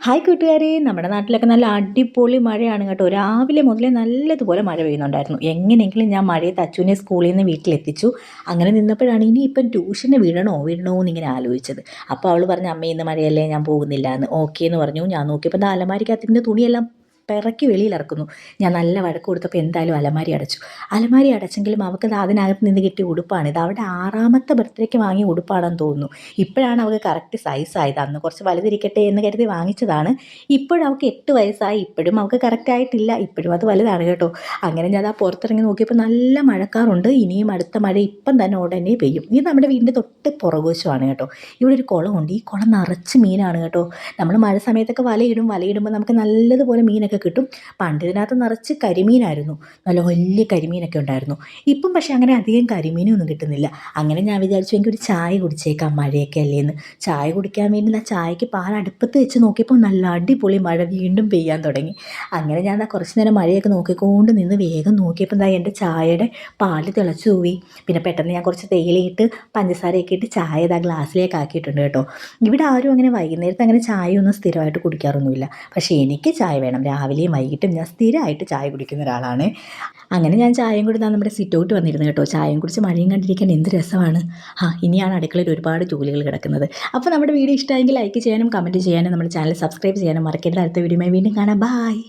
Hi കൂട്ടുകാരെ, നമ്മുടെ നാട്ടിലൊക്കെ നല്ല അടിപൊളി മഴയാണ് കേട്ടോ. രാവിലെ മുതലേ നല്ലതുപോലെ മഴ പെയ്യുന്നുണ്ടായിരുന്നു. എങ്ങനെയെങ്കിലും ഞാൻ മഴയത്ത് അച്ചുവിനെ സ്കൂളിൽ നിന്ന് വീട്ടിലെത്തിച്ചു. അങ്ങനെ നിന്നപ്പോഴാണ് ഇനിയിപ്പം ട്യൂഷന് വിടണോ എന്നിങ്ങനെ ആലോചിച്ചത്. അപ്പോൾ അവൾ പറഞ്ഞു, അമ്മ ഇന്ന് മഴയല്ലേ, ഞാൻ പോകുന്നില്ല എന്ന്. ഓക്കേ എന്ന് പറഞ്ഞു. ഞാൻ നോക്കിയപ്പോൾ അലമാരിക്കകത്തിൻ്റെ തുണിയെല്ലാം പിറക്കി വെളിയിലിറക്കുന്നു. ഞാൻ നല്ല വഴക്ക് കൊടുത്തപ്പോൾ എന്തായാലും അലമാരി അടച്ചു. അലമാരി അടച്ചെങ്കിലും അവൾക്ക് അതിനകത്ത് നിന്ന് കിട്ടിയ ഉടുപ്പാണ്. ഇത് അവളുടെ 6ാമത്തെ ബർത്ത്ഡേക്ക് വാങ്ങിയ ഉടുപ്പാണെന്ന് തോന്നുന്നു. ഇപ്പോഴാണ് അവൾക്ക് കറക്റ്റ് സൈസായത്. അന്ന് കുറച്ച് വലുതിരിക്കട്ടെ എന്ന് കരുതി വാങ്ങിച്ചതാണ്. ഇപ്പോഴവൾക്ക് 8 വയസ്സായി. ഇപ്പോഴും അവൾക്ക് കറക്റ്റ് ആയിട്ടില്ല. ഇപ്പോഴും അത് വലുതാണ് കേട്ടോ. അങ്ങനെ ഞാൻ പുറത്തിറങ്ങി നോക്കിയപ്പോൾ നല്ല മഴക്കാറുണ്ട്. ഇനിയും അടുത്ത മഴ ഇപ്പം തന്നെ ഉടനെ പെയ്യും. ഇത് നമ്മുടെ വീടിൻ്റെ തൊട്ട് പുറകുവശമാണ് കേട്ടോ. ഇവിടെ ഒരു കുളമുണ്ട്. ഈ കുളം നിറച്ച് മീനാണ് കേട്ടോ. നമ്മൾ മഴ സമയത്തൊക്കെ വലയിടുമ്പോൾ നമുക്ക് നല്ലതുപോലെ മീനൊക്കെ കിട്ടും. പണ്ട് ഇതിനകത്ത് നിറച്ച് കരിമീനായിരുന്നു. നല്ല വലിയ കരിമീനൊക്കെ ഉണ്ടായിരുന്നു. ഇപ്പം പക്ഷേ അങ്ങനെ അധികം കരിമീനൊന്നും കിട്ടുന്നില്ല. അങ്ങനെ ഞാൻ വിചാരിച്ചു എനിക്കൊരു ചായ കുടിച്ചേക്കാം, മഴയൊക്കെ അല്ലേന്ന്. ചായ കുടിക്കാൻ വേണ്ടി ഞാൻ ചായക്ക് പാൽ അടുപ്പത്ത് വെച്ച് നോക്കിയപ്പോൾ നല്ല അടിപൊളി മഴ വീണ്ടും പെയ്യാൻ തുടങ്ങി. അങ്ങനെ ഞാൻ കുറച്ച് നേരം മഴയൊക്കെ നോക്കിക്കൊണ്ട് നിന്ന് വേഗം നോക്കിയപ്പോൾ എൻ്റെ ചായയുടെ പാല് തിളച്ചു പോയി. പിന്നെ പെട്ടെന്ന് ഞാൻ കുറച്ച് തേയിലയിട്ട് പഞ്ചസാരയൊക്കെ ഇട്ട് ചായ ഗ്ലാസ്സിലേക്ക് ആക്കിയിട്ടുണ്ട് കേട്ടോ. ഇവിടെ ആരും അങ്ങനെ വൈകുന്നേരത്ത് അങ്ങനെ ചായയൊന്നും സ്ഥിരമായിട്ട് കുടിക്കാറൊന്നുമില്ല. പക്ഷേ എനിക്ക് ചായ വേണം. രാവിലെയും വൈകിട്ടും ഞാൻ സ്ഥിരമായിട്ട് ചായ കുടിക്കുന്ന ഒരാളാണ്. അങ്ങനെ ഞാൻ ചായയും കൂടി നമ്മുടെ സിറ്റൗട്ട് വന്നിരുന്നു കേട്ടോ. ചായയും കുടിച്ച് മഴയും കണ്ടിരിക്കാൻ എന്ത് രസമാണ്. ഇനിയാണ് അടുക്കളയിൽ ഒരുപാട് ജോലികൾ കിടക്കുന്നത്. അപ്പോൾ നമ്മുടെ വീഡിയോ ഇഷ്ടമായെങ്കിൽ ലൈക്ക് ചെയ്യാനും കമൻറ്റ് ചെയ്യാനും നമ്മുടെ ചാനൽ സബ്സ്ക്രൈബ് ചെയ്യാനും മറക്കരുത്. അടുത്ത വീഡിയോയുമായി വീണ്ടും കാണാം. ബായ്.